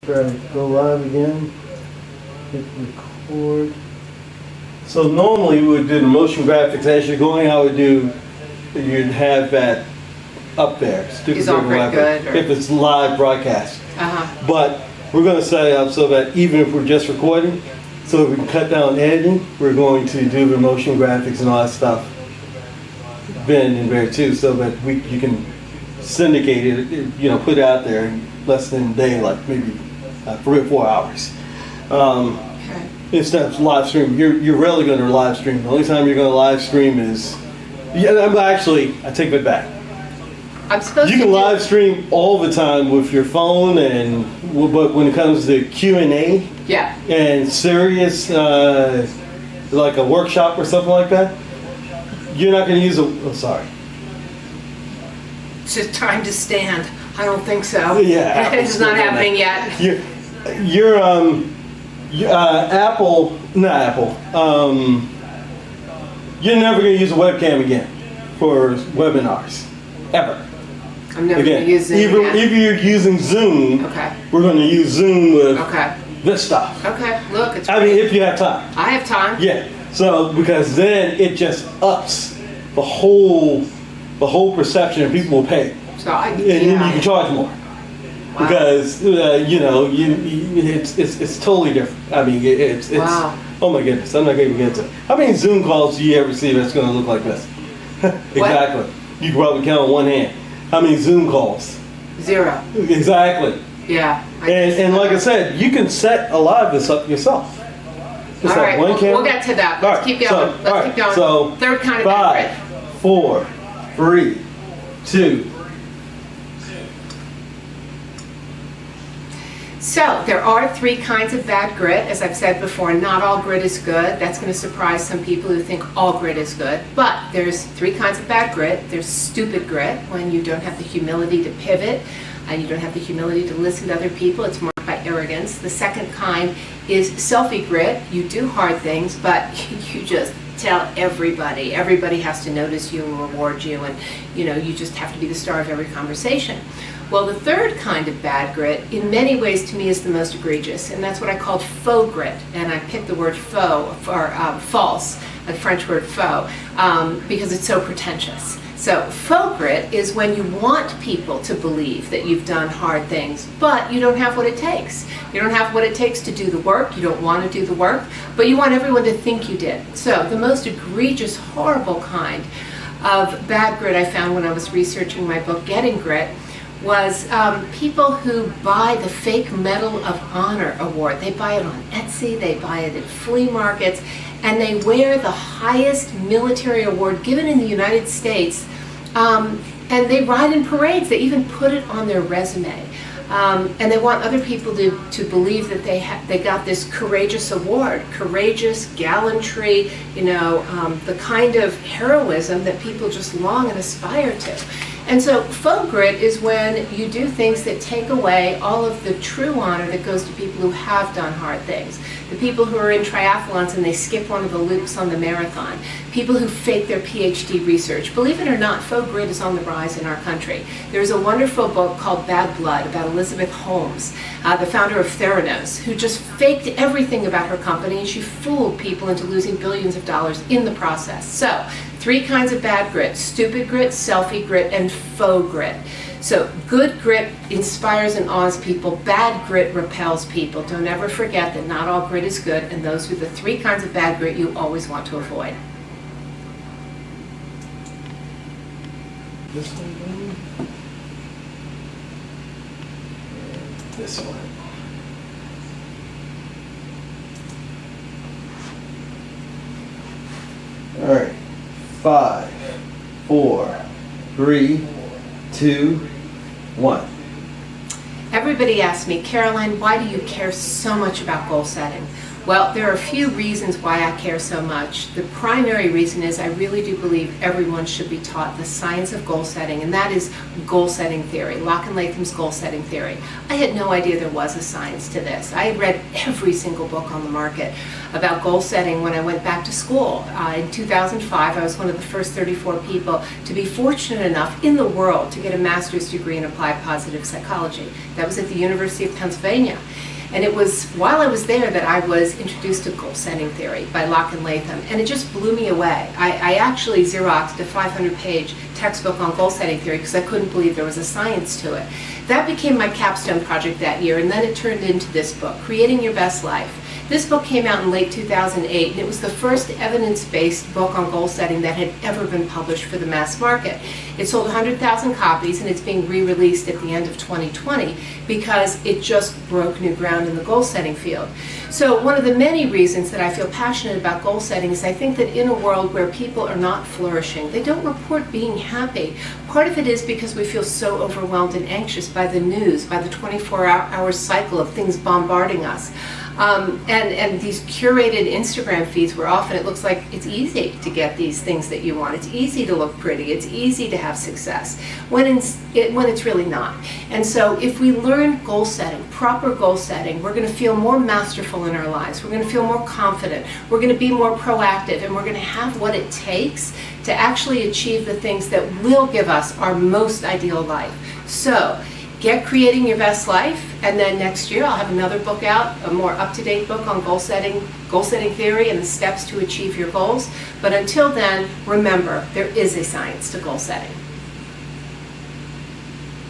Try to go live again. Hit record. So normally we would do the motion graphics as you're going. I would do. You'd have that up there. Is all pretty good, or? If it's live broadcast. Uh-huh. But we're going to set it up so that even if we're just recording, so we can cut down editing, we're going to do the motion graphics and all that stuff then and there too, so that you can syndicate it, put it out there in less than a day, like maybe 3 or 4 hours. Okay. Instead of live stream, you're rarely going to live stream. The only time you're going to live stream is, I take it back. I'm supposed You to can live stream all the time with your phone, but when it comes to Q&A Yeah. and serious, like a workshop or something like that, you're not going to use sorry. It's just time to stand. I don't think so. Yeah, It's not happening yet. You're never going to use a webcam again for webinars, ever. I'm never Again, going to use Zoom even again. if you're using Zoom, Okay. we're going to use Zoom with Okay. this stuff. Okay. Look, it's I great. mean, if you have time. I have time. Yeah. So because then it just ups the whole perception, and people will pay, So and then you can charge more. Wow. Because it's totally different. I mean, it's Wow. Oh my goodness, I'm not going to get into it. How many Zoom calls do you ever see that's going to look like this? Exactly. You can probably count on one hand. How many Zoom calls? 0. Exactly. Yeah. And like I said, you can set a lot of this up yourself. Just All like right, one camera. we'll get to that. All Let's right, keep going. so- Let's all keep right, going. so Third kind of 5, bad 4, 3, 2. So there are 3 kinds of bad grit. As I've said before, not all grit is good. That's going to surprise some people who think all grit is good. But there's 3 kinds of bad grit. There's stupid grit, when you don't have the humility to pivot and you don't have the humility to listen to other people. It's marked by arrogance. The second kind is selfie grit. You do hard things, but you just tell everybody. Everybody has to notice you and reward you, and you just have to be the star of every conversation. Well, the third kind of bad grit, in many ways to me, is the most egregious, and that's what I called faux grit. And I picked the word faux, or false, a French word faux, because it's so pretentious. So faux grit is when you want people to believe that you've done hard things, but you don't have what it takes. You don't have what it takes to do the work, you don't want to do the work, but you want everyone to think you did. So the most egregious, horrible kind of bad grit I found when I was researching my book, Getting Grit, was people who buy the fake Medal of Honor award. They buy it on Etsy, they buy it at flea markets, and they wear the highest military award given in the United States, and they ride in parades. They even put it on their resume. And they want other people to believe that they got this courageous award, courageous gallantry, the kind of heroism that people just long and aspire to. And so faux grit is when you do things that take away all of the true honor that goes to people who have done hard things. The people who are in triathlons and they skip one of the loops on the marathon. People who fake their PhD research. Believe it or not, faux grit is on the rise in our country. There's a wonderful book called Bad Blood about Elizabeth Holmes, the founder of Theranos, who just faked everything about her company, and she fooled people into losing billions of dollars in the process. So, 3 kinds of bad grit: stupid grit, selfie grit, and faux grit. So good grit inspires and awes people, bad grit repels people. Don't ever forget that not all grit is good, and those are the 3 kinds of bad grit you always want to avoid. This one, maybe? This one. All right. 5, 4, 3, 2, 1. Everybody asks me, Caroline, why do you care so much about goal setting? Well, there are a few reasons why I care so much. The primary reason is I really do believe everyone should be taught the science of goal setting, and that is goal setting theory, Locke and Latham's goal setting theory. I had no idea there was a science to this. I had read every single book on the market about goal setting when I went back to school. In 2005, I was one of the first 34 people to be fortunate enough in the world to get a master's degree in applied positive psychology. That was at the University of Pennsylvania. And it was while I was there that I was introduced to goal setting theory by Locke and Latham, and it just blew me away. I actually Xeroxed a 500-page textbook on goal setting theory because I couldn't believe there was a science to it. That became my capstone project that year, and then it turned into this book, Creating Your Best Life. This book came out in late 2008, and it was the first evidence-based book on goal setting that had ever been published for the mass market. It sold 100,000 copies, and it's being re-released at the end of 2020 because it just broke new ground in the goal setting field. So one of the many reasons that I feel passionate about goal setting is I think that in a world where people are not flourishing, they don't report being happy. Part of it is because we feel so overwhelmed and anxious by the news, by the 24-hour cycle of things bombarding us. And these curated Instagram feeds where often it looks like it's easy to get these things that you want. It's easy to look pretty. It's easy to have success when it's really not. And so if we learn goal setting, proper goal setting, we're going to feel more masterful in our lives. We're going to feel more confident. We're going to be more proactive, and we're going to have what it takes to actually achieve the things that will give us our most ideal life. So get creating your best life, and then next year I'll have another book out, a more up-to-date book on goal setting theory and the steps to achieve your goals. But until then, remember, there is a science to goal setting.